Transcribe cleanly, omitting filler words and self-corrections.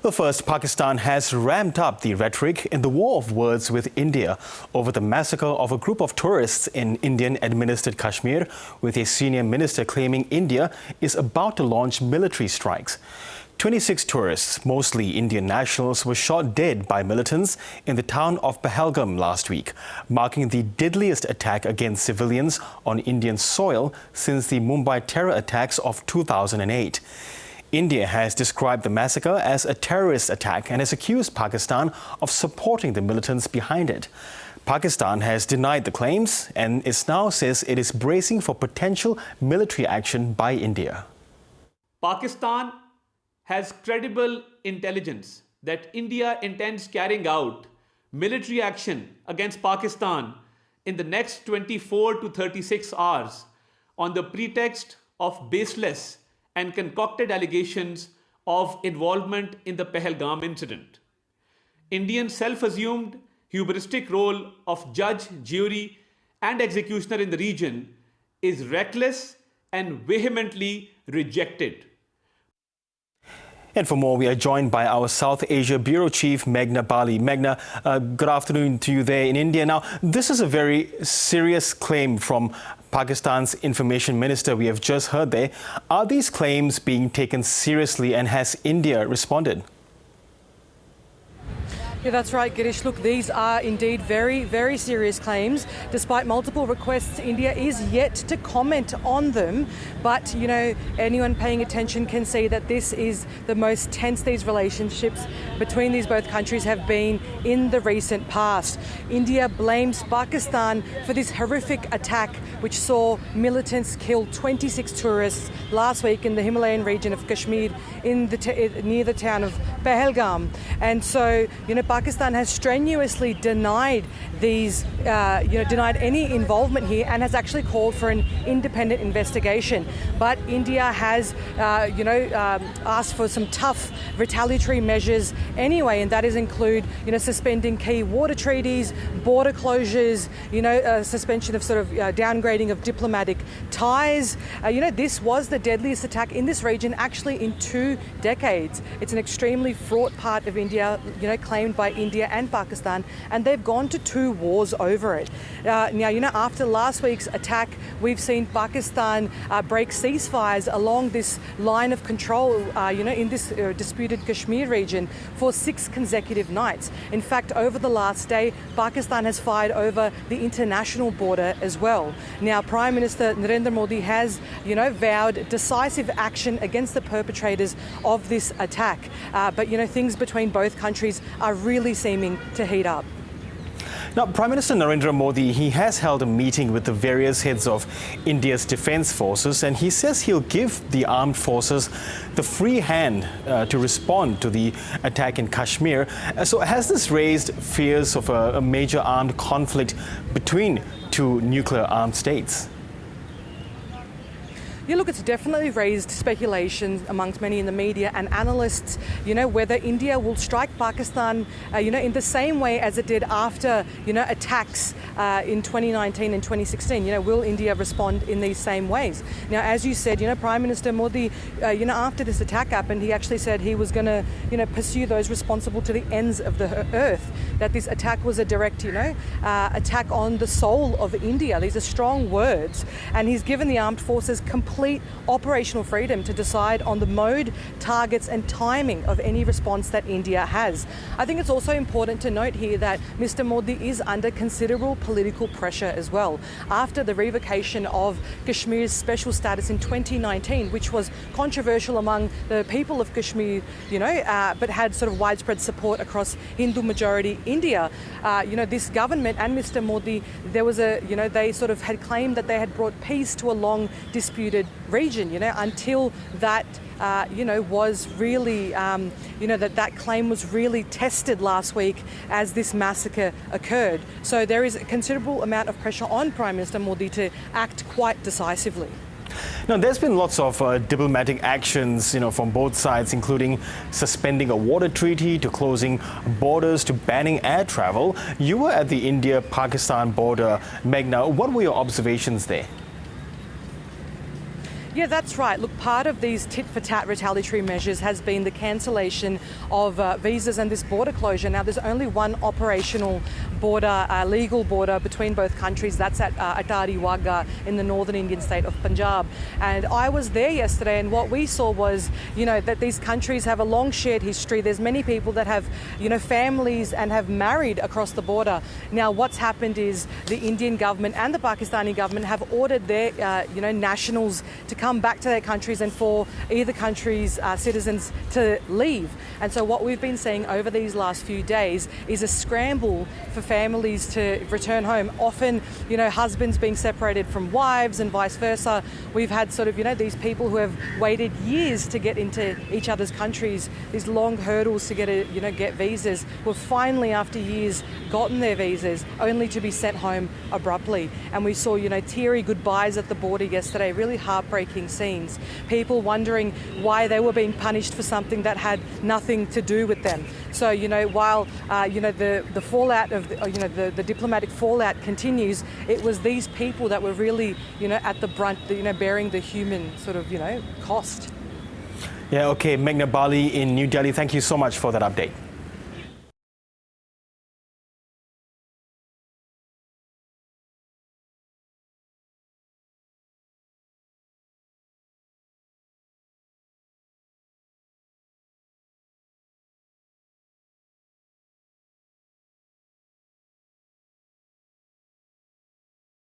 Well, first, Pakistan has ramped up the rhetoric in the war of words with India over the massacre of a group of tourists in Indian-administered Kashmir, with a senior minister claiming India is about to launch military strikes. 26 tourists, mostly Indian nationals, were shot dead by militants in the town of Pahalgam last week, marking the deadliest attack against civilians on Indian soil since the Mumbai terror attacks of 2008. India has described the massacre as a terrorist attack and has accused Pakistan of supporting the militants behind it. Pakistan has denied the claims and now says it is bracing for potential military action by India. Pakistan has credible intelligence that India intends carrying out military action against Pakistan in the next 24 to 36 hours on the pretext of baseless and concocted allegations of involvement in the Pahalgam incident. India's self-assumed hubristic role of judge, jury, and executioner in the region is reckless and vehemently rejected. And for more, we are joined by our South Asia Bureau Chief, Meghna Bali. Meghna, good afternoon to you there in India. Now, this is a very serious claim from Pakistan's information minister we have just heard there. Are these claims being taken seriously, and has India responded? Yeah, that's right, Girish. Look, these are indeed very, very serious claims. Despite multiple requests, India is yet to comment on them. But, you know, anyone paying attention can see that this is the most tense these relationships between these both countries have been in the recent past. India blames Pakistan for this horrific attack, which saw militants kill 26 tourists last week in the Himalayan region of Kashmir near the town of Pahalgam. And so, you know, Pakistan has strenuously denied denied any involvement here and has actually called for an independent investigation. But India has, asked for some tough retaliatory measures anyway, and that include, suspending key water treaties, border closures, suspension of downgrading of diplomatic ties. This was the deadliest attack in this region actually in 2 decades. It's an extremely fraught part of India, claimed by India and Pakistan, and they've gone to 2 wars over it. Now, after last week's attack, we've seen Pakistan break ceasefires along this line of control, in this disputed Kashmir region for 6 consecutive nights. In fact, over the last day, Pakistan has fired over the international border as well. Now, Prime Minister Narendra Modi has, vowed decisive action against the perpetrators of this attack. But, things between both countries are really seeming to heat up. Now, Prime Minister Narendra Modi, he has held a meeting with the various heads of India's defence forces, and he says he'll give the armed forces the free hand to respond to the attack in Kashmir. So has this raised fears of a major armed conflict between 2 nuclear-armed states? Yeah, look, it's definitely raised speculation amongst many in the media and analysts, whether India will strike Pakistan, in the same way as it did after, attacks in 2019 and 2016. Will India respond in these same ways? Now, as you said, Prime Minister Modi, after this attack happened, he actually said he was going to, pursue those responsible to the ends of the earth, that this attack was a direct, attack on the soul of India. These are strong words, and he's given the armed forces complete operational freedom to decide on the mode, targets and timing of any response that India has. I think it's also important to note here that Mr. Modi is under considerable political pressure as well. After the revocation of Kashmir's special status in 2019, which was controversial among the people of Kashmir, but had widespread support across Hindu majority India, this government and Mr. Modi, there was they had claimed that they had brought peace to a long disputed region, until that, was really, that claim was really tested last week as this massacre occurred. So there is a considerable amount of pressure on Prime Minister Modi to act quite decisively. Now, there's been lots of diplomatic actions, from both sides, including suspending a water treaty to closing borders to banning air travel. You were at the India-Pakistan border, Meghna. What were your observations there? Yeah, that's right. Look, part of these tit-for-tat retaliatory measures has been the cancellation of visas and this border closure. Now, there's only one operational border, legal border between both countries. That's at Atari Wagah in the northern Indian state of Punjab. And I was there yesterday, and what we saw was, that these countries have a long shared history. There's many people that have, families and have married across the border. Now, what's happened is the Indian government and the Pakistani government have ordered their, nationals to come back to their countries and for either country's citizens to leave. And so what we've been seeing over these last few days is a scramble for families to return home. Often, husbands being separated from wives and vice versa. We've had sort of, these people who have waited years to get into each other's countries, these long hurdles to get visas, who have finally, after years, gotten their visas, only to be sent home abruptly. And we saw, teary goodbyes at the border yesterday, really heartbreaking scenes. People wondering why they were being punished for something that had nothing to do with them. So, while, the fallout of, the diplomatic fallout continues, it was these people that were really, at the brunt, bearing the human sort of, cost. Yeah, okay. Meghna Bali in New Delhi, thank you so much for that update.